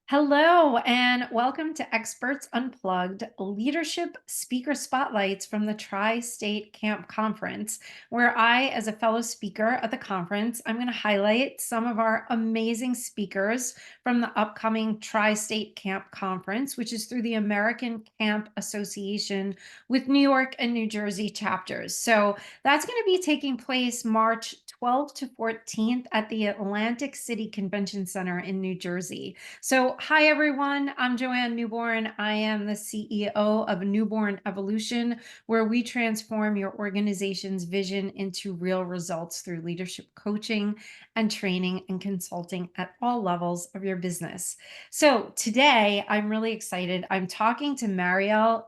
Hello, and welcome to Experts Unplugged Leadership Speaker Spotlights from the Tri State Camp Conference, where I, as a fellow speaker at the conference, I'm going to highlight some of our amazing speakers from the upcoming Tri State Camp Conference, which is through the American Camp Association with New York and New Jersey chapters. So that's going to be taking place March 12th to 14th at the Atlantic City Convention Center in New Jersey. So, hi everyone, I'm Joanne Newborn. I am the CEO of Newborn Evolution, where we transform your organization's vision into real results through leadership coaching and training and consulting at all levels of your business. So, today I'm really excited. I'm talking to Mario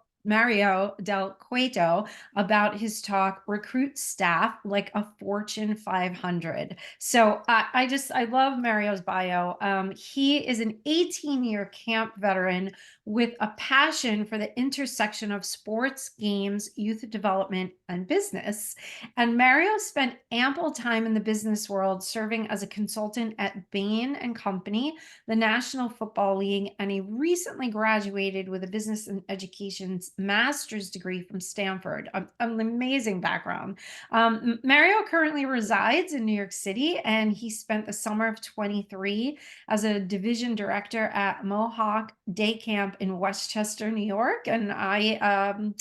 Del Cueto about his talk, Recruit Staff Like a Fortune 500. So I love Mario's bio. He is an 18-year camp veteran with a passion for the intersection of sports, games, youth development, and business. And Mario spent ample time in the business world serving as a consultant at Bain Company, the National Football League, and he recently graduated with a business and education's master's degree from Stanford. An amazing background. Mario currently resides in New York City, and he spent the summer of 23 as a division director at Mohawk Day Camp in Westchester, New York. And I've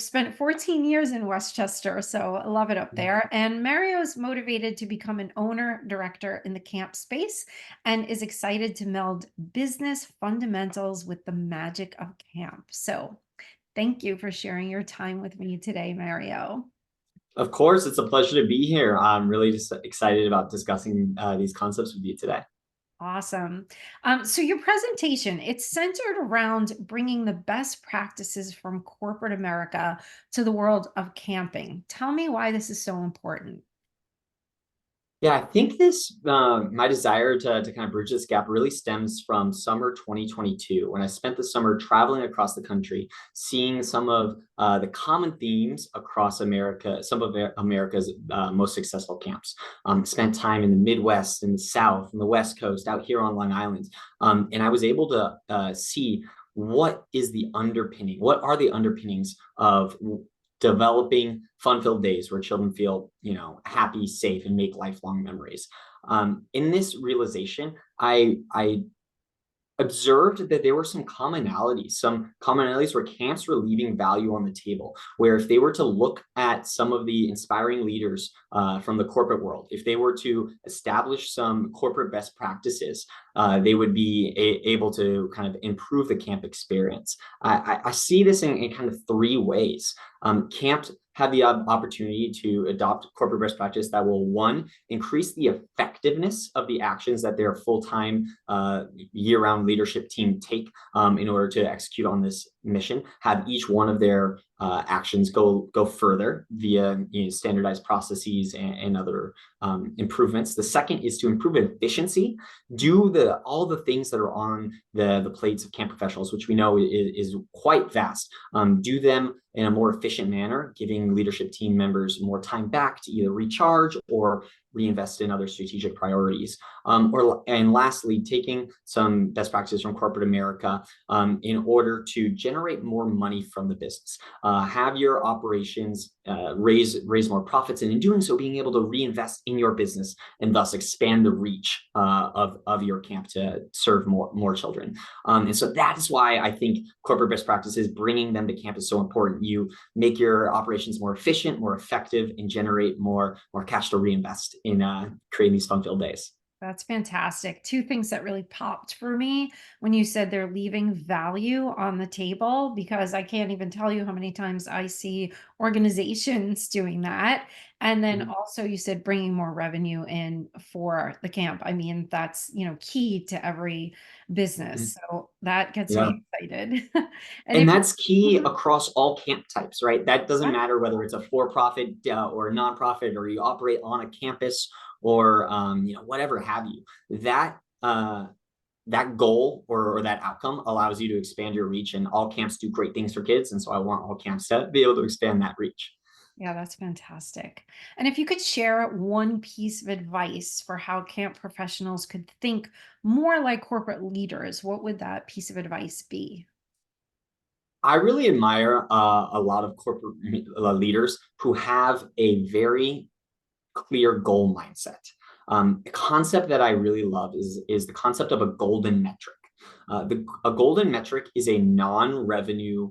spent 14 years in Westchester, so I love it up there. And Mario is motivated to become an owner director in the camp space and is excited to meld business fundamentals with the magic of camp. So thank you for sharing your time with me today, Mario. Of course, it's a pleasure to be here. I'm really just excited about discussing these concepts with you today. Awesome. So your presentation, it's centered around bringing the best practices from corporate America to the world of camping. Tell me why this is so important. Yeah, I think my desire to kind of bridge this gap really stems from summer 2022, when I spent the summer traveling across the country, seeing some of the common themes across America, some of America's most successful camps. Spent time in the Midwest, in the South, in the West Coast, out here on Long Island. And I was able to see what are the underpinnings of developing fun-filled days where children feel, happy, safe, and make lifelong memories. In this realization, I observed that there were some commonalities where camps were leaving value on the table, where if they were to look at some of the inspiring leaders from the corporate world, if they were to establish some corporate best practices, they would be able to kind of improve the camp experience. I see this in kind of three ways. Camps have the opportunity to adopt corporate best practice that will, one, increase the effectiveness of the actions that their full-time year-round leadership team take in order to execute on this mission, have each one of their actions go further via standardized processes and other improvements. The second is to improve efficiency, do all the things that are on the plates of camp professionals, which we know is quite vast. Do them in a more efficient manner, giving leadership team members more time back to either recharge or reinvest in other strategic priorities. And lastly, taking some best practices from corporate America in order to generate more money from the business. Have your operations raise more profits, and in doing so, being able to reinvest in your business and thus expand the reach of your camp to serve more children. And so that is why I think corporate best practices, bringing them to camp, is so important. You make your operations more efficient, more effective, and generate more cash to reinvest in creating these fun-filled days. That's fantastic. Two things that really popped for me when you said they're leaving value on the table, because I can't even tell you how many times I see organizations doing that. And then Mhm. also you said bringing more revenue in for the camp. I mean, that's, key to every Mhm. business. So that gets Yeah. me excited. And And if that's key Mhm. across all camp types, right? That doesn't Right. matter whether it's a for-profit or a nonprofit, or you operate on a campus, or whatever have you. That that goal or that outcome allows you to expand your reach, and all camps do great things for kids. And so I want all camps to be able to expand that reach. Yeah, that's fantastic. And if you could share one piece of advice for how camp professionals could think more like corporate leaders, what would that piece of advice be? I really admire a lot of corporate leaders who have a very clear goal mindset. A concept that I really love is the concept of a golden metric. A golden metric is a non-revenue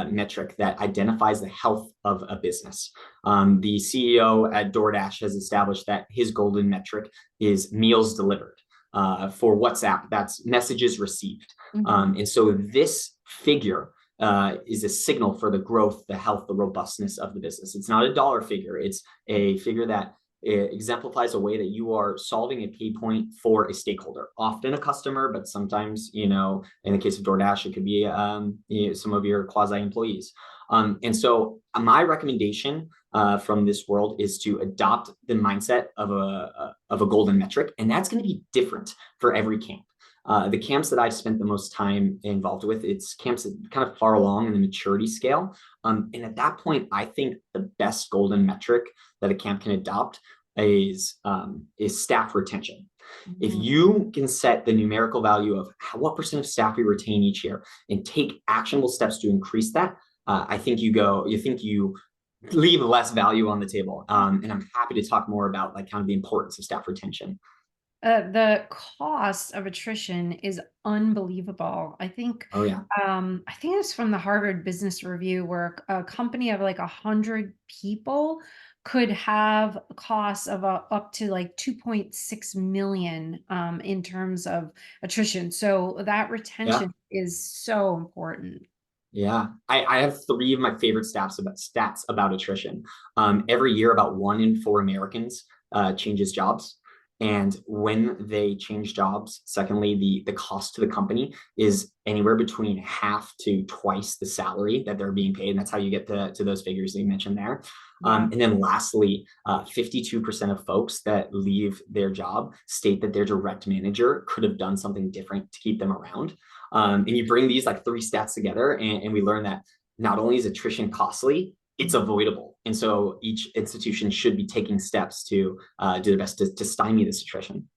metric that identifies the health of a business. The CEO at DoorDash has established that his golden metric is meals delivered. For WhatsApp, that's messages received. Mhm. And so this figure is a signal for the growth, the health, the robustness of the business. It's not a dollar figure. It's a figure that it exemplifies a way that you are solving a key point for a stakeholder, often a customer, but sometimes, in the case of DoorDash, it could be some of your quasi employees. And so my recommendation from this world is to adopt the mindset of a golden metric, and that's going to be different for every camp. The camps that I've spent the most time involved with, it's camps that kind of far along in the maturity scale. And at that point, I think the best golden metric that a camp can adopt is staff retention. If Mhm. you can set the numerical value of what percent of staff we retain each year and take actionable steps to increase that, I think you leave less value on the table. And I'm happy to talk more about like kind of the importance of staff retention. The cost of attrition is unbelievable. Oh yeah. I think it's from the Harvard Business Review where a company of like 100 people could have costs of up to like 2.6 million in terms of attrition. So that Yeah. retention is so important. Yeah, I have three of my favorite stats about attrition. Every year, about 1 in 4 Americans changes jobs, and when they change jobs, secondly, the cost to the company is anywhere between half to twice the salary that they're being paid, and that's how you get to those figures that you mentioned there. Yeah. And then lastly, 52% of folks that leave their job state that their direct manager could have done something different to keep them around. And you bring these like three stats together, and we learn that not only is attrition costly, it's avoidable. And so each institution should be taking steps to do their best to stymie this attrition.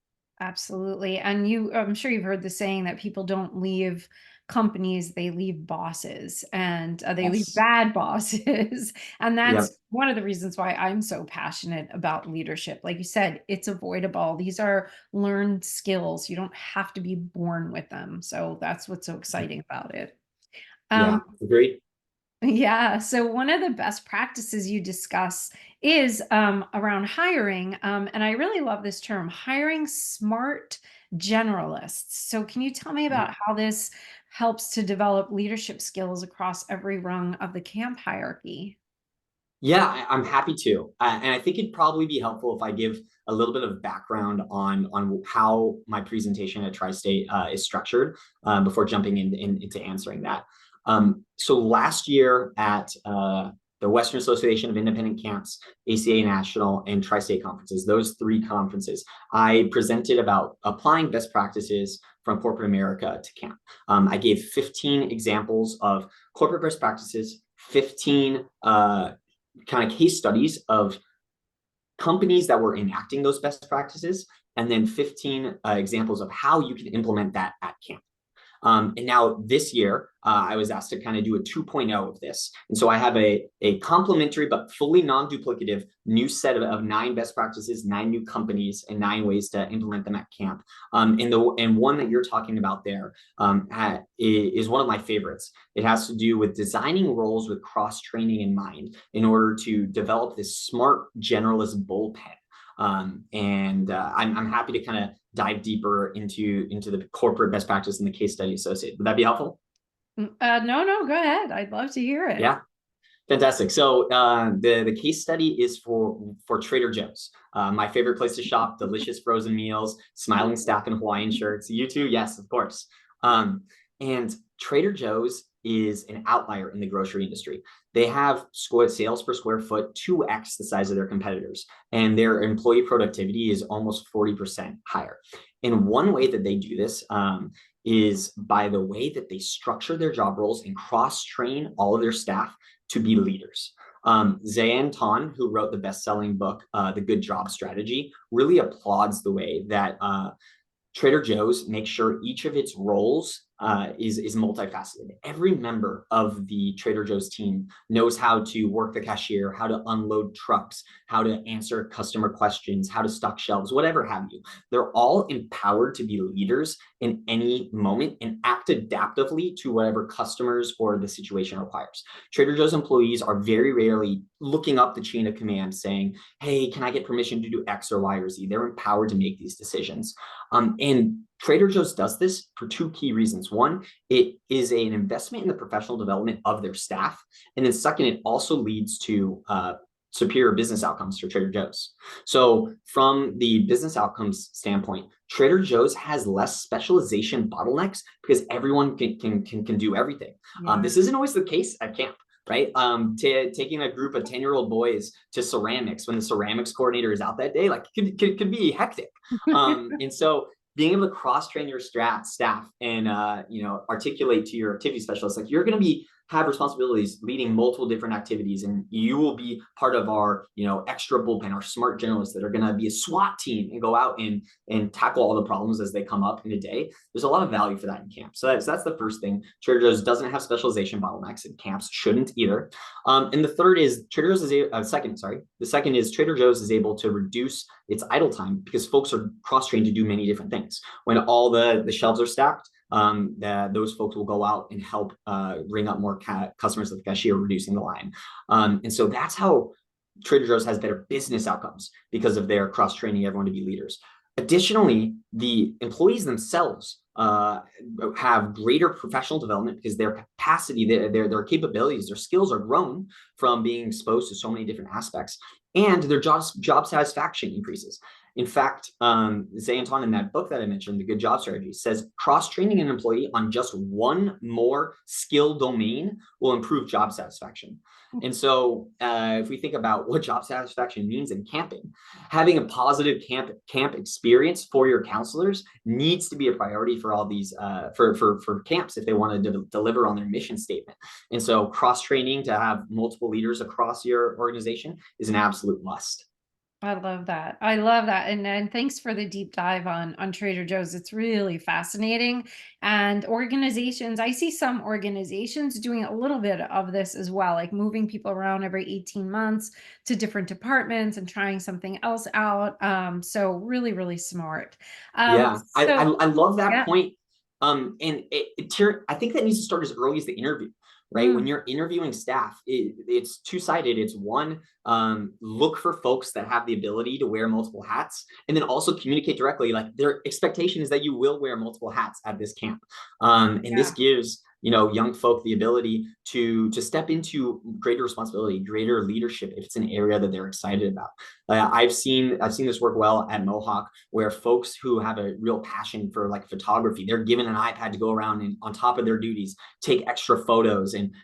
Absolutely. And I'm sure you've heard the saying that people don't leave companies, they leave bosses and they leave Yes. bad bosses. And Yep. that's one of the reasons why I'm so passionate about leadership. Like you said, it's avoidable. These are learned skills. You don't have to be born with them. So that's what's so exciting about it. Um, Yeah. Agreed. yeah. So one of the best practices you discuss is around hiring. And I really love this term, hiring smart generalists. So can you tell me about how this helps to develop leadership skills across every rung of the camp hierarchy? Yeah, I'm happy to, and I think it'd probably be helpful if I give a little bit of background on how my presentation at Tri-State is structured before jumping into answering that. So last year at the Western Association of Independent Camps, ACA National, and Tri-State conferences, those three conferences, I presented about applying best practices from corporate America to camp. I gave 15 examples of corporate best practices, 15 kind of case studies of companies that were enacting those best practices, and then 15 examples of how you can implement that at camp. And now this year, I was asked to kind of do a 2.0 of this. And so I have a complementary but fully non-duplicative new set of 9 best practices, 9 new companies, and 9 ways to implement them at camp. And one that you're talking about there is one of my favorites. It has to do with designing roles with cross-training in mind in order to develop this smart generalist bullpen. I'm happy to kind of dive deeper into the corporate best practice and the case study associated. Would that be helpful? No, no, go ahead. I'd love to hear it. Yeah, fantastic. So the case study is for Trader Joe's, my favorite place to shop. Delicious frozen meals, smiling staff in Hawaiian shirts. You too, yes, of course. Um, and Trader Joe's is an outlier in the grocery industry. They have sales per square foot 2x the size of their competitors, and their employee productivity is almost 40% higher. And one way that they do this is by the way that they structure their job roles and cross train all of their staff to be leaders. Zayan Tan, who wrote the best-selling book, The Good Job Strategy, really applauds the way that Trader Joe's makes sure each of its roles is multifaceted. Every member of the Trader Joe's team knows how to work the cashier, how to unload trucks, how to answer customer questions, how to stock shelves, whatever have you. They're all empowered to be leaders in any moment and act adaptively to whatever customers or the situation requires. Trader Joe's employees are very rarely looking up the chain of command saying, hey, can I get permission to do X or Y or Z? They're empowered to make these decisions. And Trader Joe's does this for two key reasons. One, it is an investment in the professional development of their staff. And then second, it also leads to superior business outcomes for Trader Joe's. So from the business outcomes standpoint, Trader Joe's has less specialization bottlenecks because everyone can do everything. Yeah. This isn't always the case at camp, right? Taking a group of 10-year-old boys to ceramics when the ceramics coordinator is out that day, like could be hectic. And so being able to cross-train your staff and articulate to your activity specialist, like you're going to have responsibilities leading multiple different activities, and you will be part of our extra bullpen, our smart generalists that are going to be a SWAT team and go out and tackle all the problems as they come up in a day. There's a lot of value for that in camp. So that's the first thing. Trader Joe's doesn't have specialization bottlenecks, and camps shouldn't either. And the third is Trader Joe's is the second is Trader Joe's is able to reduce its idle time because folks are cross-trained to do many different things. When all the shelves are stacked, those folks will go out and help ring up more customers at the cashier, reducing the line. And so that's how Trader Joe's has better business outcomes because of their cross-training everyone to be leaders. Additionally, the employees themselves have greater professional development because their capacity, their capabilities, their skills are grown from being exposed to so many different aspects, and their job satisfaction increases. In fact, Zayanton in that book that I mentioned, The Good Job Strategy, says cross-training an employee on just one more skill domain will improve job satisfaction. And so if we think about what job satisfaction means in camping, having a positive camp experience for your counselors needs to be a priority for all these, for camps if they want to deliver on their mission statement. And so cross-training to have multiple leaders across your organization is an absolute must. I love that. I love that. And thanks for the deep dive on Trader Joe's. It's really fascinating. And organizations, I see some organizations doing a little bit of this as well, like moving people around every 18 months to different departments and trying something else out. So really, really smart. Yeah, So I love that yeah. point. And I think that needs to start as early as the interview, right? When Mm, you're interviewing staff, it's two-sided. It's one, look for folks that have the ability to wear multiple hats, and then also communicate directly. Like their expectation is that you will wear multiple hats at this camp, and this yeah. gives young folk the ability to step into greater responsibility, greater leadership if it's an area that they're excited about. I've seen this work well at Mohawk, where folks who have a real passion for like photography, they're given an iPad to go around and on top of their duties, take extra photos and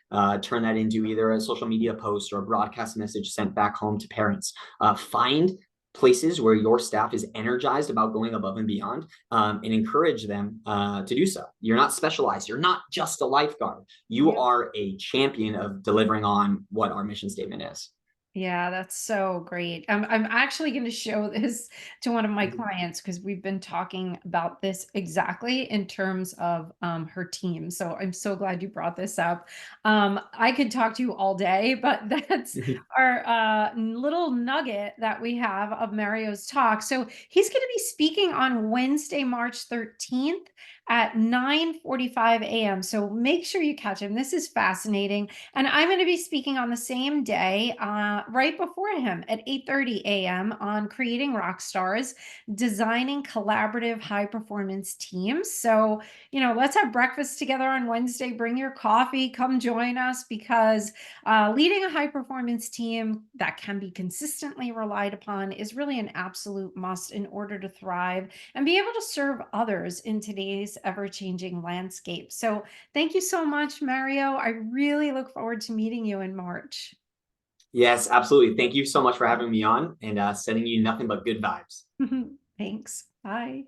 turn that into either a social media post or a broadcast message sent back home to parents. Find places where your staff is energized about going above and beyond, and encourage them to do so. You're not specialized. You're not just a lifeguard. You are a champion of delivering on what our mission statement is. Yeah, that's so great. I'm actually going to show this to one of my clients because we've been talking about this exactly in terms of her team. So I'm so glad you brought this up. I could talk to you all day, but that's our little nugget that we have of Mario's talk. So he's going to be speaking on Wednesday, March 13th at 9:45 a.m. So make sure you catch him. This is fascinating. And I'm going to be speaking on the same day, right before him at 8:30 a.m. on creating rock stars, designing collaborative high performance teams. So, let's have breakfast together on Wednesday. Bring your coffee, come join us because leading a high performance team that can be consistently relied upon is really an absolute must in order to thrive and be able to serve others in today's ever changing landscape. So, thank you so much, Mario. I really look forward to meeting you in March. Yes, absolutely. Thank you so much for having me on and sending you nothing but good vibes. Thanks. Bye.